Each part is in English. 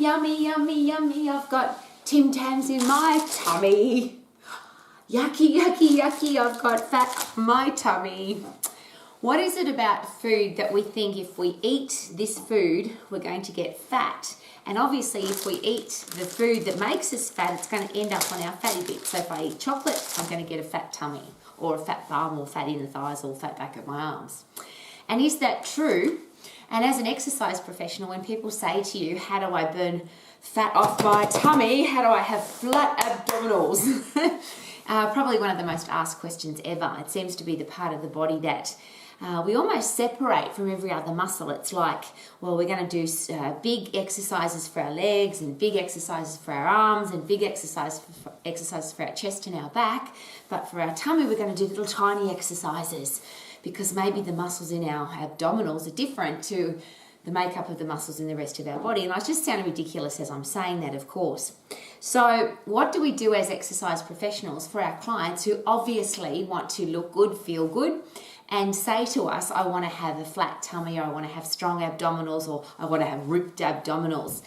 Yummy, yummy, yummy, I've got Tim Tams in my tummy. Yucky, yucky, yucky, I've got fat in my tummy. What is it about food that we think if we eat this food, we're going to get fat? And obviously, if we eat the food that makes us fat, it's going to end up on our fatty bits. So if I eat chocolate, I'm going to get a fat tummy, or a fat bum, or fat in the thighs, or fat back of my arms. And is that true? And as an exercise professional, when people say to you, how do I burn fat off my tummy? How do I have flat abdominals? Probably one of the most asked questions ever. It seems to be the part of the body that we almost separate from every other muscle. It's like, well, we're going to do big exercises for our legs and big exercises for our arms and big exercises for our chest and our back. But for our tummy, we're going to do little tiny exercises because maybe the muscles in our abdominals are different to the makeup of the muscles in the rest of our body. And I just sound ridiculous as I'm saying that, of course. So what do we do as exercise professionals for our clients who obviously want to look good, feel good, and say to us, I want to have a flat tummy, or I want to have strong abdominals, or I want to have ripped abdominals?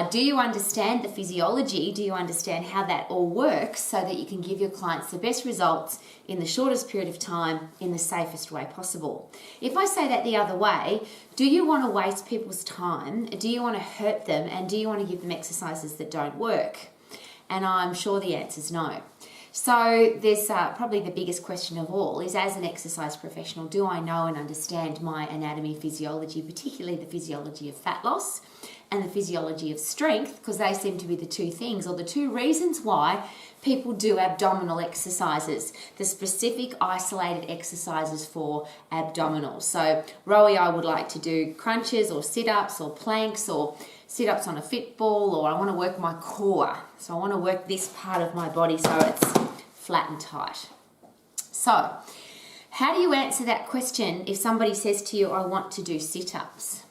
Do you understand the physiology? Do you understand how that all works so that you can give your clients the best results in the shortest period of time in the safest way possible? If I say that the other way, do you want to waste people's time? Do you want to hurt them? And do you want to give them exercises that don't work? And I'm sure the answer is no. So there's probably the biggest question of all is, as an exercise professional, do I know and understand my anatomy, physiology, particularly the physiology of fat loss and the physiology of strength, because they seem to be the two things or the two reasons why people do abdominal exercises, the specific isolated exercises for abdominals. So Rowie, I would like to do crunches or sit-ups or planks or sit-ups on a fit ball, or I want to work my core. So I want to work this part of my body so it's flat and tight. So how do you answer that question if somebody says to you, I want to do sit-ups?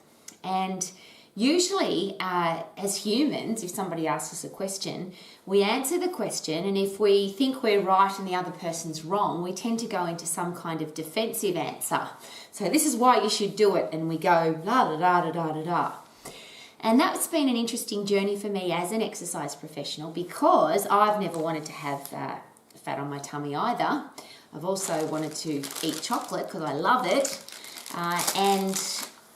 And usually as humans, if somebody asks us a question, we answer the question, and if we think we're right and the other person's wrong, we tend to go into some kind of defensive answer. So this is why you should do it, and we go la da da da da da da. And that's been an interesting journey for me as an exercise professional, because I've never wanted to have fat on my tummy either. I've also wanted to eat chocolate because I love it. And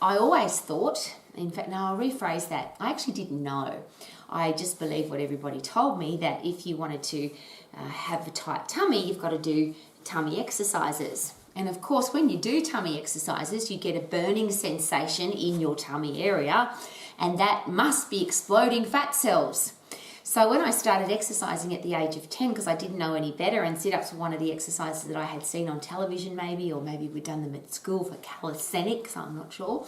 I always thought, in fact, no, I'll rephrase that. I actually didn't know. I just believed what everybody told me, that if you wanted to have a tight tummy, you've got to do tummy exercises. And of course, when you do tummy exercises, you get a burning sensation in your tummy area, and that must be exploding fat cells. So when I started exercising at the age of 10, because I didn't know any better, and sit-ups were one of the exercises that I had seen on television maybe, or maybe we'd done them at school for calisthenics, I'm not sure.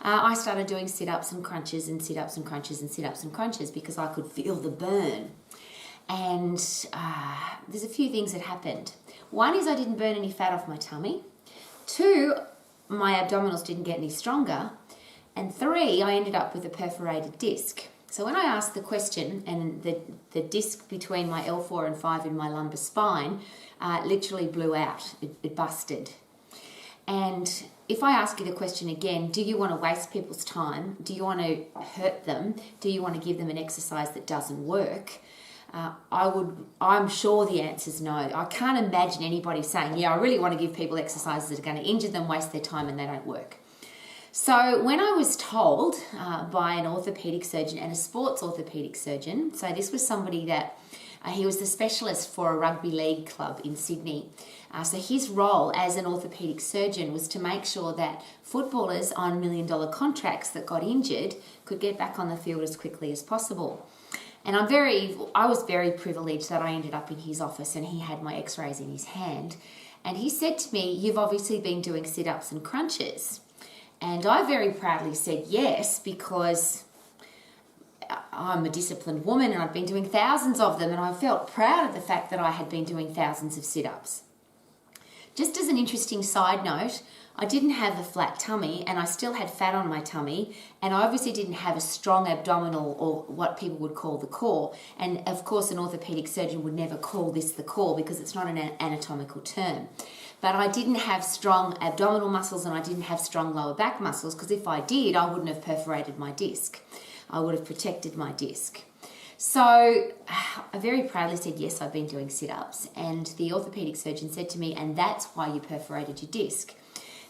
I started doing sit-ups and crunches and sit-ups and crunches and sit-ups and crunches because I could feel the burn. And there's a few things that happened. One is I didn't burn any fat off my tummy. 2, my abdominals didn't get any stronger. And 3, I ended up with a perforated disc. So when I asked the question, and the disc between my L4 and 5 in my lumbar spine literally blew out. It busted. And if I ask you the question again, do you want to waste people's time? Do you want to hurt them? Do you want to give them an exercise that doesn't work? I'm sure the answer is no. I can't imagine anybody saying, yeah, I really want to give people exercises that are going to injure them, waste their time, and they don't work. So when I was told by an orthopedic surgeon and a sports orthopedic surgeon, so this was somebody that he was the specialist for a rugby league club in Sydney. So his role as an orthopedic surgeon was to make sure that footballers on $1 million contracts that got injured could get back on the field as quickly as possible. And I was very privileged that I ended up in his office and he had my x-rays in his hand. And he said to me, you've obviously been doing sit-ups and crunches. And I very proudly said yes, because I'm a disciplined woman and I've been doing thousands of them, and I felt proud of the fact that I had been doing thousands of sit-ups. Just as an interesting side note, I didn't have a flat tummy and I still had fat on my tummy, and I obviously didn't have a strong abdominal, or what people would call the core. And of course an orthopedic surgeon would never call this the core because it's not an anatomical term. But I didn't have strong abdominal muscles and I didn't have strong lower back muscles, because if I did, I wouldn't have perforated my disc. I would have protected my disc. So I very proudly said, yes, I've been doing sit-ups. And the orthopedic surgeon said to me, and that's why you perforated your disc.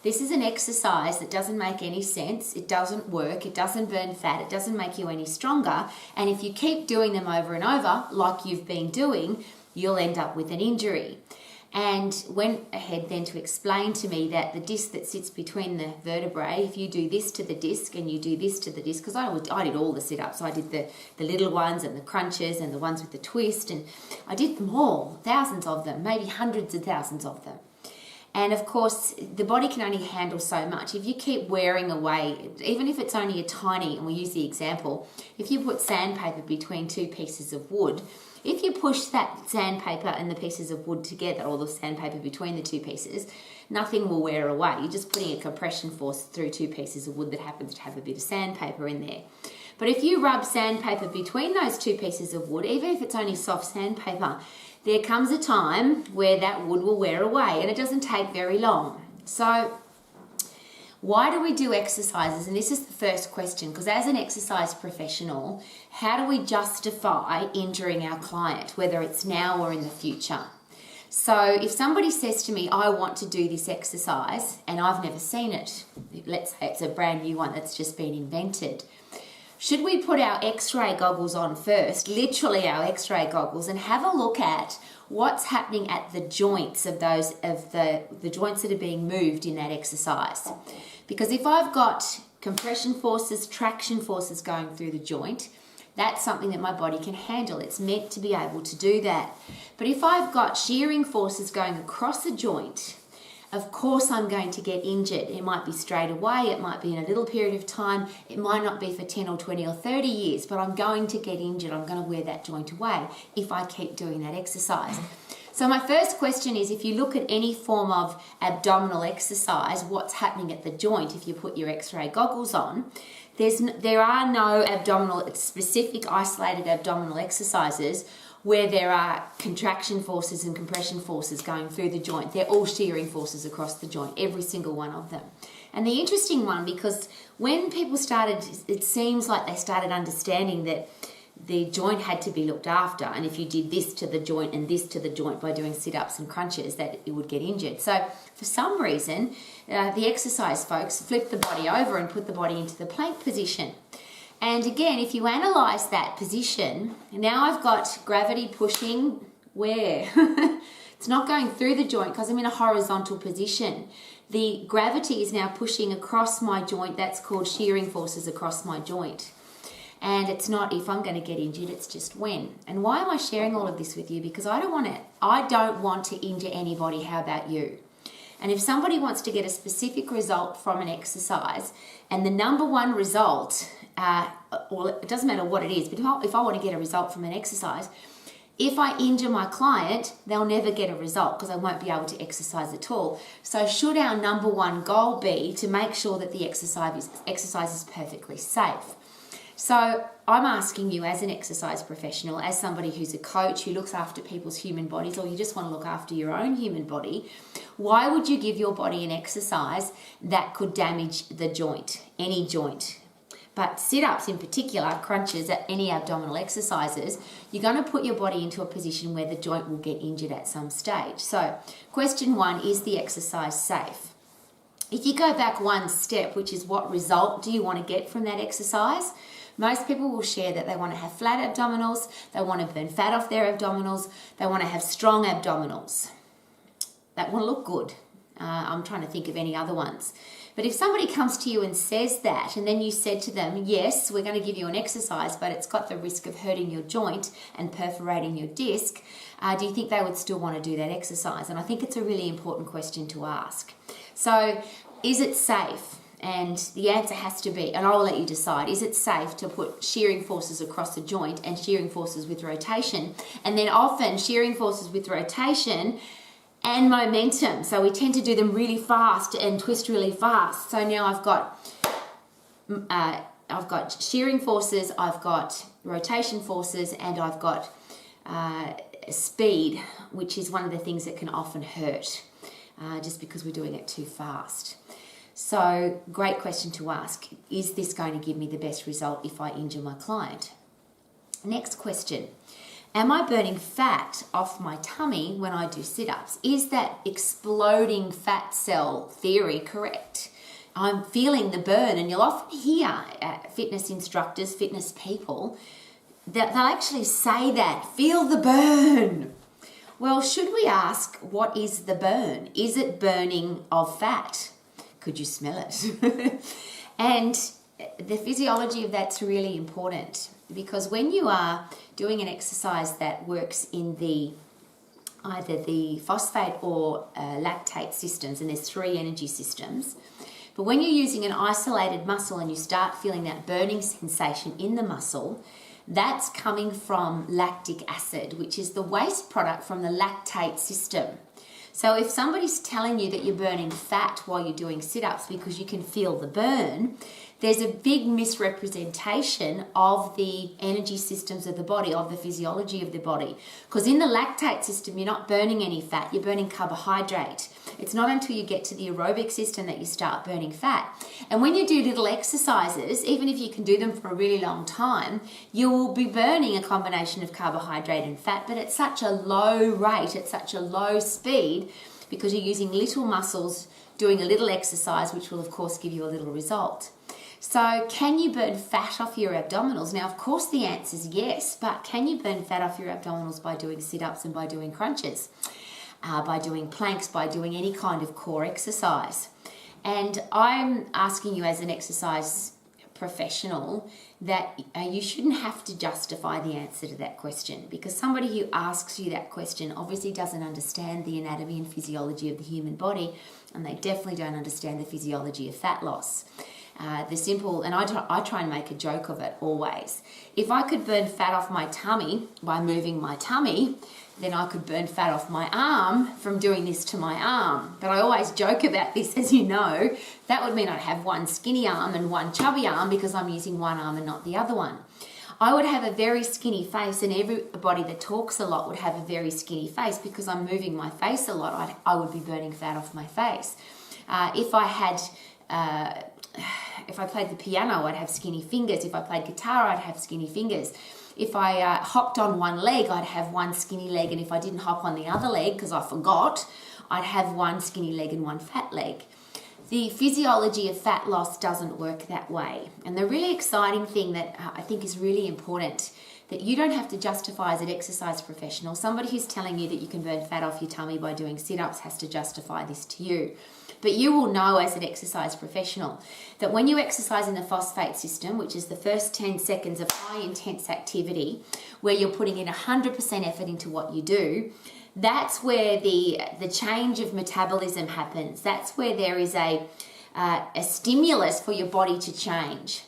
This is an exercise that doesn't make any sense. It doesn't work. It doesn't burn fat. It doesn't make you any stronger. And if you keep doing them over and over, like you've been doing, you'll end up with an injury. And went ahead then to explain to me that the disc that sits between the vertebrae, if you do this to the disc and you do this to the disc, because I did all the sit-ups. I did the little ones and the crunches and the ones with the twist, and I did them all, thousands of them, maybe hundreds of thousands of them. And of course, the body can only handle so much. If you keep wearing away, even if it's only a tiny, and we use the example, if you put sandpaper between two pieces of wood, if you push that sandpaper and the pieces of wood together, or the sandpaper between the two pieces, nothing will wear away. You're just putting a compression force through two pieces of wood that happens to have a bit of sandpaper in there. But if you rub sandpaper between those two pieces of wood, even if it's only soft sandpaper, there comes a time where that wood will wear away, and it doesn't take very long. So why do we do exercises? And this is the first question, because as an exercise professional, how do we justify injuring our client, whether it's now or in the future? So if somebody says to me, I want to do this exercise, and I've never seen it, let's say it's a brand new one that's just been invented, should we put our x-ray goggles on first, literally our x-ray goggles, and have a look at what's happening at the joints of the joints that are being moved in that exercise? Because if I've got compression forces, traction forces going through the joint, that's something that my body can handle. It's meant to be able to do that. But if I've got shearing forces going across a joint, of course I'm going to get injured. It might be straight away, it might be in a little period of time, it might not be for 10 or 20 or 30 years, but I'm going to get injured. I'm going to wear that joint away if I keep doing that exercise. So my first question is, if you look at any form of abdominal exercise, what's happening at the joint if you put your x-ray goggles on? There are no specific isolated abdominal exercises where there are contraction forces and compression forces going through the joint. They're all shearing forces across the joint, every single one of them. And the interesting one, because when people started, it seems like they started understanding that the joint had to be looked after, and if you did this to the joint and this to the joint by doing sit-ups and crunches, that it would get injured. So for some reason, the exercise folks flipped the body over and put the body into the plank position. And again, if you analyse that position, now I've got gravity pushing where? It's not going through the joint because I'm in a horizontal position. The gravity is now pushing across my joint. That's called shearing forces across my joint. And it's not if I'm going to get injured, it's just when. And why am I sharing all of this with you? Because I don't want to injure anybody. How about you? And if somebody wants to get a specific result from an exercise, and the number one result, well, it doesn't matter what it is, but if I want to get a result from an exercise, if I injure my client, they'll never get a result because I won't be able to exercise at all. So should our number one goal be to make sure that the exercise is perfectly safe? So I'm asking you, as an exercise professional, as somebody who's a coach who looks after people's human bodies, or you just want to look after your own human body, why would you give your body an exercise that could damage the joint, any joint? But sit-ups in particular, crunches, any abdominal exercises, you're going to put your body into a position where the joint will get injured at some stage. So question one, is the exercise safe? If you go back one step, which is what result do you want to get from that exercise? Most people will share that they want to have flat abdominals, they want to burn fat off their abdominals, they want to have strong abdominals. That want to look good. I'm trying to think of any other ones. But if somebody comes to you and says that, and then you said to them, yes, we're going to give you an exercise, but it's got the risk of hurting your joint and perforating your disc, do you think they would still want to do that exercise? And I think it's a really important question to ask. So, is it safe? And the answer has to be, and I'll let you decide, is it safe to put shearing forces across the joint and shearing forces with rotation? And then often shearing forces with rotation and momentum. So we tend to do them really fast and twist really fast. So now I've got shearing forces, I've got rotation forces, and I've got speed, which is one of the things that can often hurt just because we're doing it too fast. So, great question to ask. Is this going to give me the best result if I injure my client? Next question. Am I burning fat off my tummy when I do sit-ups? Is that exploding fat cell theory correct? I'm feeling the burn, and you'll often hear fitness instructors, fitness people, that they'll actually say that, feel the burn. Well, should we ask, what is the burn? Is it burning of fat? Could you smell it? And the physiology of that's really important, because when you are doing an exercise that works in either the phosphate or lactate systems, and there's 3 energy systems, but when you're using an isolated muscle and you start feeling that burning sensation in the muscle, that's coming from lactic acid, which is the waste product from the lactate system. So if somebody's telling you that you're burning fat while you're doing sit-ups because you can feel the burn, there's a big misrepresentation of the energy systems of the body, of the physiology of the body. Because in the lactate system, you're not burning any fat, you're burning carbohydrate. It's not until you get to the aerobic system that you start burning fat. And when you do little exercises, even if you can do them for a really long time, you will be burning a combination of carbohydrate and fat, but at such a low rate, at such a low speed, because you're using little muscles doing a little exercise, which will of course give you a little result. So can you burn fat off your abdominals? Now, of course, the answer is yes, but can you burn fat off your abdominals by doing sit-ups and by doing crunches, by doing planks, by doing any kind of core exercise? And I'm asking you as an exercise professional that you shouldn't have to justify the answer to that question, because somebody who asks you that question obviously doesn't understand the anatomy and physiology of the human body, and they definitely don't understand the physiology of fat loss. The simple, and I try and make a joke of it always. If I could burn fat off my tummy by moving my tummy, then I could burn fat off my arm from doing this to my arm. But I always joke about this, as you know. That would mean I'd have one skinny arm and one chubby arm because I'm using one arm and not the other one. I would have a very skinny face, and everybody that talks a lot would have a very skinny face because I'm moving my face a lot. I would be burning fat off my face. If I played the piano, I'd have skinny fingers. If I played guitar, I'd have skinny fingers. If I hopped on one leg, I'd have one skinny leg. And if I didn't hop on the other leg because I forgot, I'd have one skinny leg and one fat leg. The physiology of fat loss doesn't work that way. And the really exciting thing that I think is really important, that you don't have to justify as an exercise professional. Somebody who's telling you that you can burn fat off your tummy by doing sit-ups has to justify this to you. But you will know as an exercise professional that when you exercise in the phosphate system, which is the first 10 seconds of high intense activity, where you're putting in 100% effort into what you do, that's where the change of metabolism happens. That's where there is a stimulus for your body to change.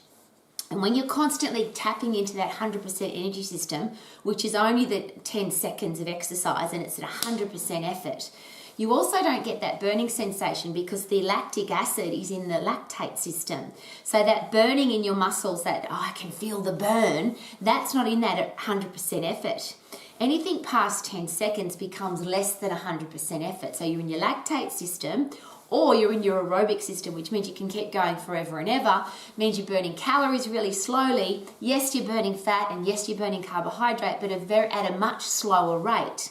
And when you're constantly tapping into that 100% energy system, which is only the 10 seconds of exercise and it's at 100% effort, you also don't get that burning sensation because the lactic acid is in the lactate system. So that burning in your muscles, that, I can feel the burn, that's not in that at 100% effort. Anything past 10 seconds becomes less than 100% effort. So you're in your lactate system, or you're in your aerobic system, which means you can keep going forever and ever. Means you're burning calories really slowly. Yes, you're burning fat, and yes, you're burning carbohydrate, but at a much slower rate.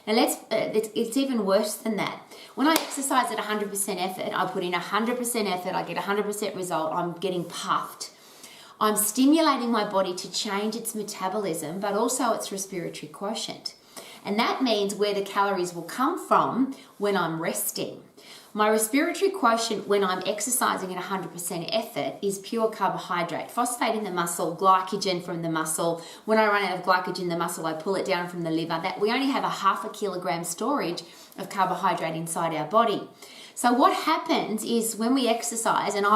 Now it's even worse than that. When I exercise at 100% effort, I put in 100% effort, I get 100% result, I'm getting puffed. I'm stimulating my body to change its metabolism, but also its respiratory quotient. And that means where the calories will come from when I'm resting. My respiratory quotient when I'm exercising at 100% effort is pure carbohydrate. Phosphate in the muscle, glycogen from the muscle. When I run out of glycogen in the muscle, I pull it down from the liver. That we only have a 0.5 kilogram storage of carbohydrate inside our body. So what happens is when we exercise, and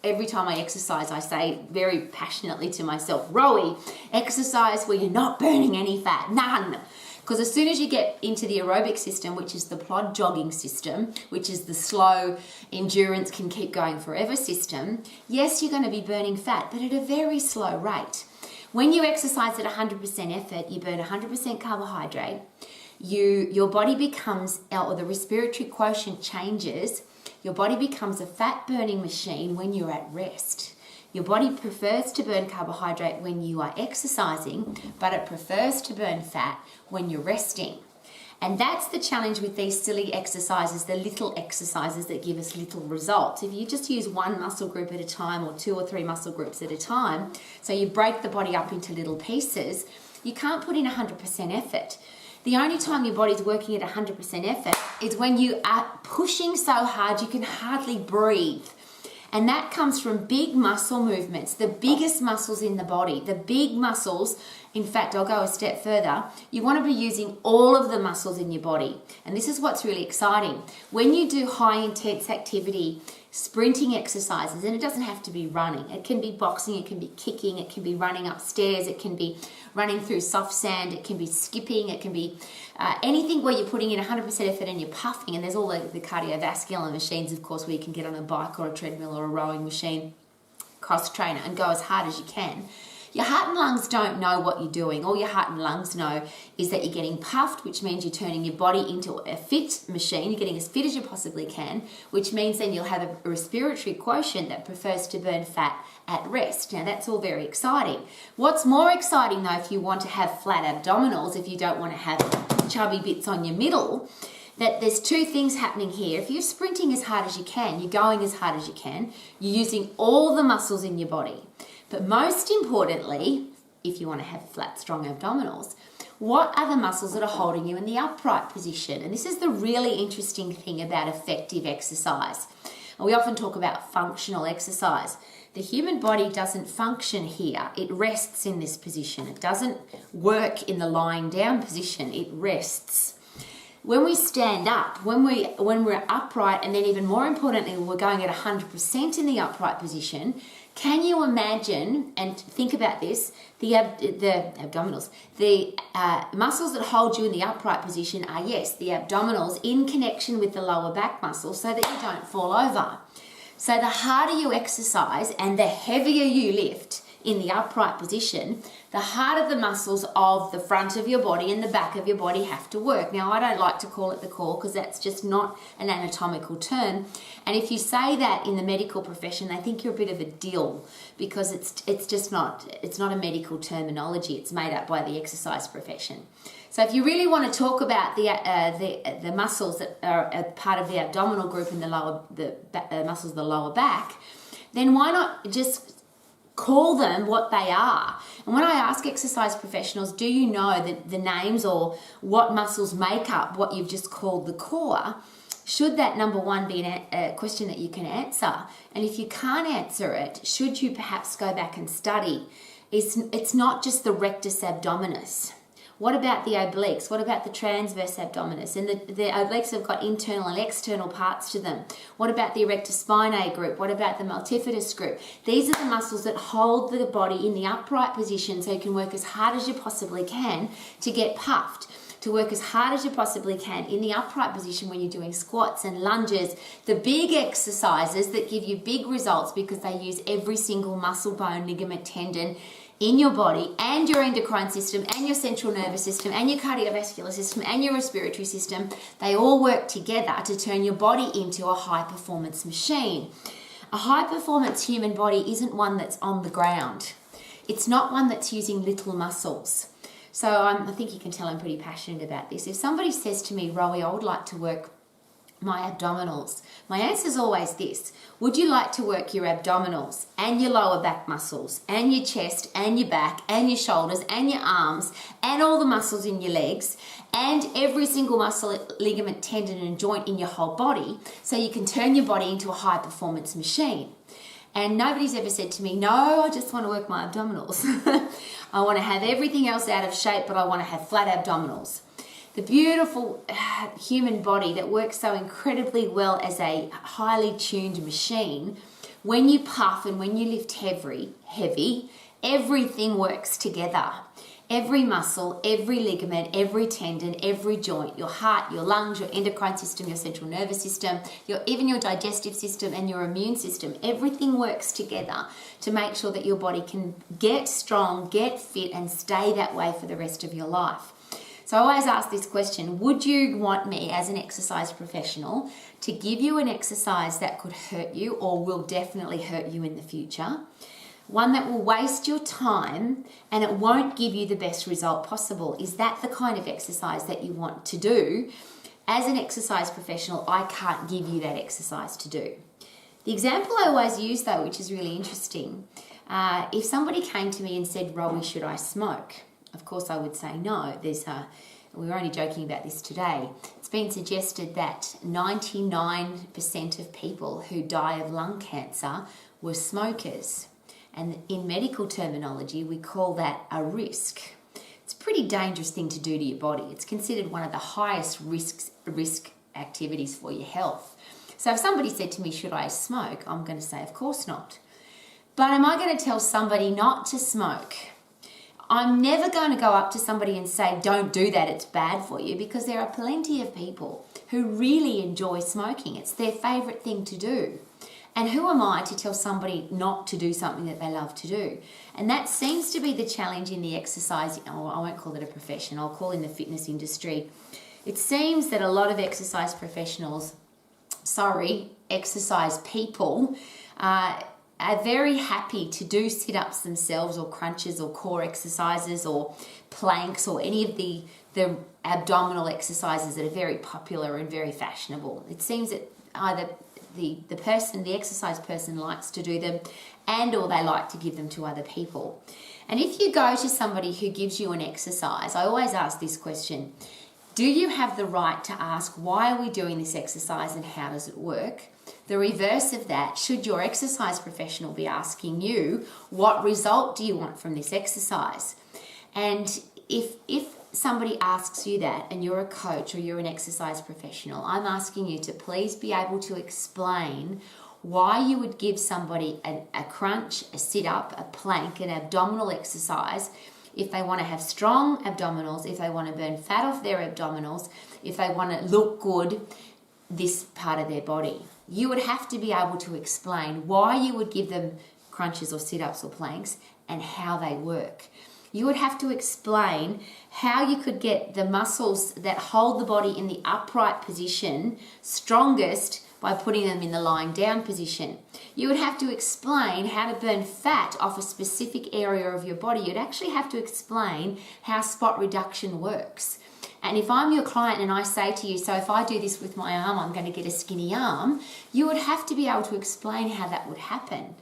every time I exercise, I say very passionately to myself, Rowie, exercise where you're not burning any fat, none. Because as soon as you get into the aerobic system, which is the plod jogging system, which is the slow endurance can keep going forever system, yes, you're going to be burning fat, but at a very slow rate. When you exercise at 100% effort, you burn 100% carbohydrate, your body becomes, or the respiratory quotient changes Your body becomes a fat burning machine when you're at rest. Your body prefers to burn carbohydrate when you are exercising, but it prefers to burn fat when you're resting. And that's the challenge with these silly exercises, the little exercises that give us little results. If you just use one muscle group at a time or 2 or 3 muscle groups at a time, so you break the body up into little pieces, you can't put in 100% effort. The only time your body's working at 100% effort is when you are pushing so hard you can hardly breathe. And that comes from big muscle movements, the biggest muscles in the body, the big muscles. In fact, I'll go a step further. You want to be using all of the muscles in your body. And this is what's really exciting. When you do high intense activity, sprinting exercises, and it doesn't have to be running. It can be boxing, it can be kicking, it can be running upstairs, it can be running through soft sand, it can be skipping, it can be anything where you're putting in 100% effort and you're puffing. And there's all the cardiovascular machines, of course, where you can get on a bike or a treadmill or a rowing machine, cross trainer, and go as hard as you can. Your heart and lungs don't know what you're doing. All your heart and lungs know is that you're getting puffed, which means you're turning your body into a fit machine. You're getting as fit as you possibly can, which means then you'll have a respiratory quotient that prefers to burn fat at rest. Now, that's all very exciting. What's more exciting, though, if you want to have flat abdominals, if you don't want to have chubby bits on your middle, that there's 2 things happening here. If you're sprinting as hard as you can, you're going as hard as you can, you're using all the muscles in your body. But most importantly, if you want to have flat, strong abdominals, what are the muscles that are holding you in the upright position? And this is the really interesting thing about effective exercise. And we often talk about functional exercise. The human body doesn't function here. It rests in this position. It doesn't work in the lying down position. It rests. When we stand up, when we're upright, and then even more importantly, we're going at 100% in the upright position, can you imagine, and think about this, the abdominals, the muscles that hold you in the upright position are, yes, the abdominals in connection with the lower back muscles so that you don't fall over. So the harder you exercise and the heavier you lift in the upright position, the harder the muscles of the front of your body and the back of your body have to work. Now, I don't like to call it the core because that's just not an anatomical term. And if you say that in the medical profession, they think you're a bit of a dill because it's just not, it's not a medical terminology. It's made up by the exercise profession. So if you really want to talk about the muscles that are a part of the abdominal group in the muscles of the lower back, then why not just call them what they are? And when I ask exercise professionals, do you know the names or what muscles make up what you've just called the core? Should that, number one, be a question that you can answer? And if you can't answer it, should you perhaps go back and study? It's not just the rectus abdominis. What about the obliques? What about the transverse abdominis? And the obliques have got internal and external parts to them. What about the erector spinae group? What about the multifidus group? These are the muscles that hold the body in the upright position so you can work as hard as you possibly can to get puffed, to work as hard as you possibly can in the upright position when you're doing squats and lunges, the big exercises that give you big results because they use every single muscle, bone, ligament, tendon in your body and your endocrine system and your central nervous system and your cardiovascular system and your respiratory system. They all work together to turn your body into a high performance machine. A high performance human body isn't one that's on the ground. It's not one that's using little muscles. So I think you can tell I'm pretty passionate about this. If somebody says to me, Rowie, I would like to work my abdominals, my answer is always this: would you like to work your abdominals and your lower back muscles and your chest and your back and your shoulders and your arms and all the muscles in your legs and every single muscle, ligament, tendon and joint in your whole body so you can turn your body into a high performance machine? And nobody's ever said to me, no, I just want to work my abdominals. I want to have everything else out of shape, but I want to have flat abdominals. The beautiful human body that works so incredibly well as a highly tuned machine, when you puff and when you lift heavy, everything works together. Every muscle, every ligament, every tendon, every joint, your heart, your lungs, your endocrine system, your central nervous system, even your digestive system and your immune system, everything works together to make sure that your body can get strong, get fit and stay that way for the rest of your life. So I always ask this question: would you want me as an exercise professional to give you an exercise that could hurt you or will definitely hurt you in the future? One that will waste your time and it won't give you the best result possible. Is that the kind of exercise that you want to do? As an exercise professional, I can't give you that exercise to do. The example I always use though, which is really interesting, if somebody came to me and said, Rowie, should I smoke? Of course I would say no. We were only joking about this today. It's been suggested that 99% of people who die of lung cancer were smokers. And in medical terminology, we call that a risk. It's a pretty dangerous thing to do to your body. It's considered one of the highest risk activities for your health. So if somebody said to me, should I smoke? I'm going to say, of course not. But am I going to tell somebody not to smoke? I'm never going to go up to somebody and say, don't do that, it's bad for you, because there are plenty of people who really enjoy smoking. It's their favourite thing to do. And who am I to tell somebody not to do something that they love to do? And that seems to be the challenge in the exercise, I won't call it a profession, I'll call in the fitness industry. It seems that a lot of exercise professionals, exercise people, are very happy to do sit-ups themselves or crunches or core exercises or planks or any of the abdominal exercises that are very popular and very fashionable. It seems that either the exercise person likes to do them and or they like to give them to other people. And if you go to somebody who gives you an exercise, I always ask this question: do you have the right to ask, why are we doing this exercise and how does it work? The reverse of that, should your exercise professional be asking you, what result do you want from this exercise? And if somebody asks you that and you're a coach or you're an exercise professional, I'm asking you to please be able to explain why you would give somebody a crunch, a sit-up, a plank, an abdominal exercise if they want to have strong abdominals, if they want to burn fat off their abdominals, if they want to look good, this part of their body. You would have to be able to explain why you would give them crunches or sit-ups or planks and how they work. You would have to explain how you could get the muscles that hold the body in the upright position strongest by putting them in the lying down position. You would have to explain how to burn fat off a specific area of your body. You'd actually have to explain how spot reduction works. And if I'm your client and I say to you, so if I do this with my arm, I'm going to get a skinny arm, you would have to be able to explain how that would happen.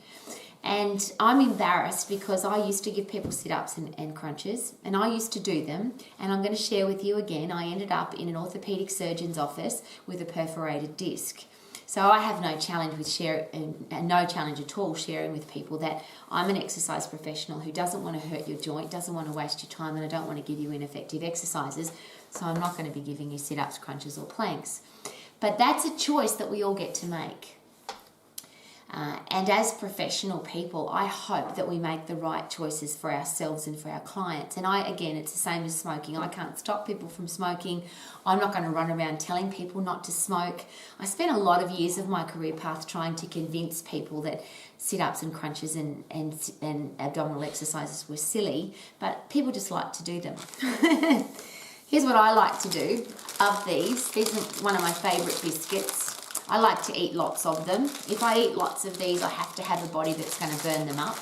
And I'm embarrassed because I used to give people sit-ups and crunches, and I used to do them. And I'm going to share with you again, I ended up in an orthopedic surgeon's office with a perforated disc. So I have no challenge at all sharing with people that I'm an exercise professional who doesn't want to hurt your joint, doesn't want to waste your time, and I don't want to give you ineffective exercises. So I'm not going to be giving you sit-ups, crunches, or planks. But that's a choice that we all get to make. And as professional people, I hope that we make the right choices for ourselves and for our clients. And again, it's the same as smoking. I can't stop people from smoking. I'm not going to run around telling people not to smoke. I spent a lot of years of my career path trying to convince people that sit-ups and crunches and abdominal exercises were silly, but people just like to do them. Here's what I like to do of these. These are one of my favourite biscuits. I like to eat lots of them. If I eat lots of these, I have to have a body that's going to burn them up.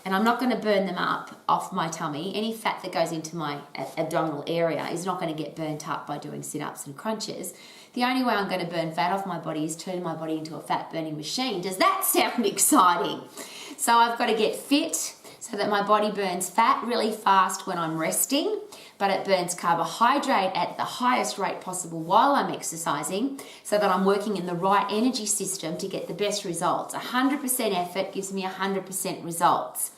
And I'm not going to burn them up off my tummy. Any fat that goes into my abdominal area is not going to get burnt up by doing sit-ups and crunches. The only way I'm going to burn fat off my body is turn my body into a fat burning machine. Does that sound exciting? So I've got to get fit so that my body burns fat really fast when I'm resting, but it burns carbohydrate at the highest rate possible while I'm exercising so that I'm working in the right energy system to get the best results. 100% effort gives me 100% results.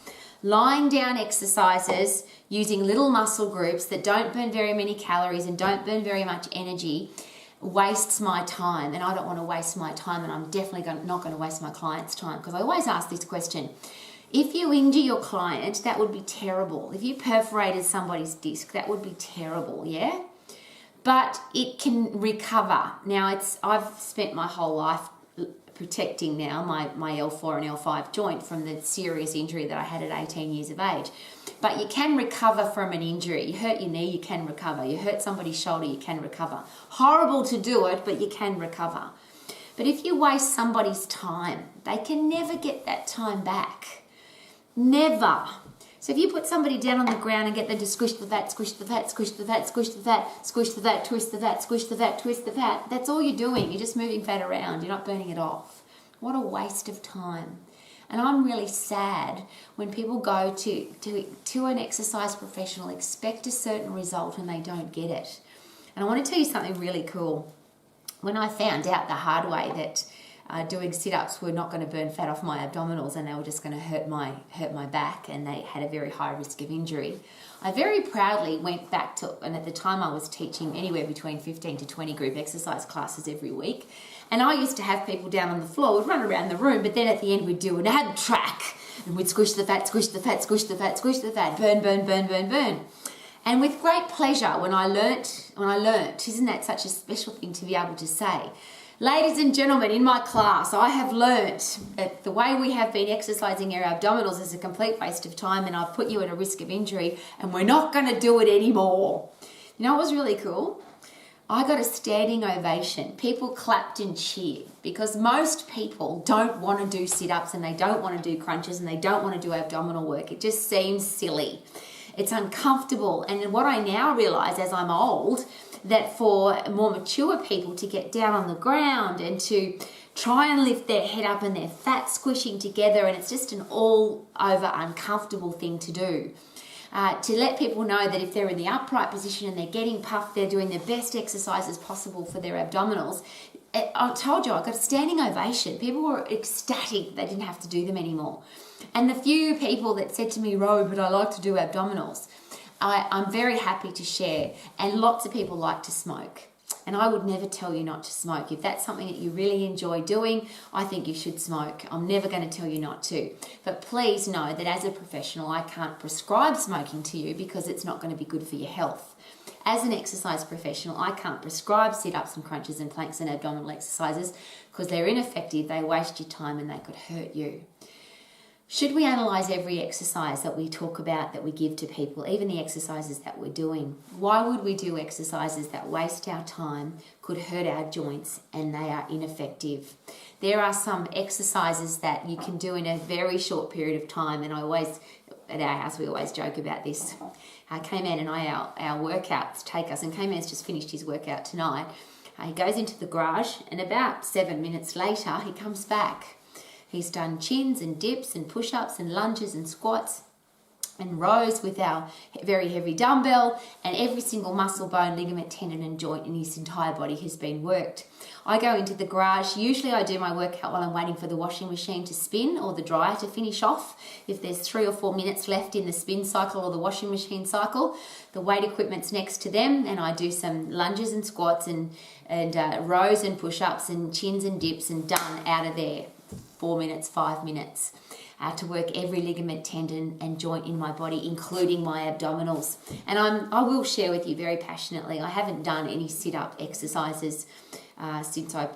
Lying down exercises using little muscle groups that don't burn very many calories and don't burn very much energy wastes my time, and I don't want to waste my time, and I'm definitely not going to waste my client's time, because I always ask this question. If you injure your client, that would be terrible. If you perforated somebody's disc, that would be terrible, yeah? But it can recover. Now, I've spent my whole life protecting now my L4 and L5 joint from the serious injury that I had at 18 years of age. but you can recover from an injury. You hurt your knee, you can recover. You hurt somebody's shoulder, you can recover. Horrible to do it, but you can recover. But if you waste somebody's time, they can never get that time back. Never. So if you put somebody down on the ground and get them to squish the fat, squish the fat, squish the fat, squish the fat, squish the fat, twist the fat, squish the fat, twist the fat, that's all you're doing. You're just moving fat around. You're not burning it off. What a waste of time. And I'm really sad when people go to an exercise professional, expect a certain result and they don't get it. And I want to tell you something really cool. When I found out the hard way that doing sit-ups were not going to burn fat off my abdominals and they were just going to hurt my back and they had a very high risk of injury, I very proudly went back to, and at the time I was teaching anywhere between 15 to 20 group exercise classes every week, and I used to have people down on the floor, would run around the room, but then at the end we'd do an ab track and we'd squish the fat, squish the fat, squish the fat, squish the fat, burn, burn, burn, burn, burn. And with great pleasure, when I learnt, isn't that such a special thing to be able to say? Ladies and gentlemen, in my class, I have learnt that the way we have been exercising our abdominals is a complete waste of time and I've put you at a risk of injury and we're not going to do it anymore. You know what was really cool? I got a standing ovation. People clapped and cheered because most people don't want to do sit-ups and they don't want to do crunches and they don't want to do abdominal work. It just seems silly. It's uncomfortable. And what I now realise as I'm old, that for more mature people to get down on the ground and to try and lift their head up and their fat squishing together, and it's just an all over uncomfortable thing to do. To let people know that if they're in the upright position and they're getting puffed, they're doing their best exercises possible for their abdominals. I told you, I got a standing ovation. People were ecstatic they didn't have to do them anymore. And the few people that said to me, Rowie, but I like to do abdominals, I'm very happy to share. And lots of people like to smoke. And I would never tell you not to smoke. If that's something that you really enjoy doing, I think you should smoke. I'm never going to tell you not to. But please know that as a professional, I can't prescribe smoking to you because it's not going to be good for your health. As an exercise professional, I can't prescribe sit-ups and crunches and planks and abdominal exercises because they're ineffective, they waste your time and they could hurt you. Should we analyse every exercise that we talk about, that we give to people, even the exercises that we're doing? Why would we do exercises that waste our time, could hurt our joints, and they are ineffective? There are some exercises that you can do in a very short period of time, and I always, at our house, we always joke about this. K-Man and I, our workouts take us, and K-Man's just finished his workout tonight. He goes into the garage, and about 7 minutes later, he comes back. He's done chins and dips and push-ups and lunges and squats and rows with our very heavy dumbbell, and every single muscle, bone, ligament, tendon and joint in his entire body has been worked. I go into the garage. Usually I do my workout while I'm waiting for the washing machine to spin or the dryer to finish off. If there's 3 or 4 minutes left in the spin cycle or the washing machine cycle, the weight equipment's next to them, and I do some lunges and squats and rows and push-ups and chins and dips, and done, out of there. 4 minutes, 5 minutes, to work every ligament, tendon and joint in my body, including my abdominals. And I will share with you very passionately, I haven't done any sit-up exercises since I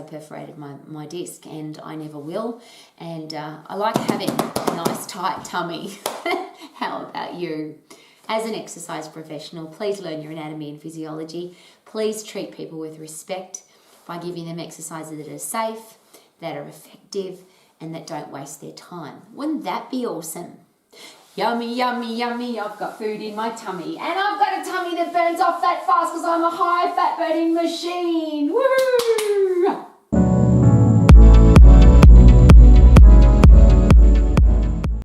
perforated my disc, and I never will. And I like having a nice tight tummy. How about you? As an exercise professional, please learn your anatomy and physiology. Please treat people with respect by giving them exercises that are safe, that are effective, and that don't waste their time. Wouldn't that be awesome? Yummy, yummy, yummy, I've got food in my tummy. And I've got a tummy that burns off fat fast because I'm a high fat burning machine. Woohoo!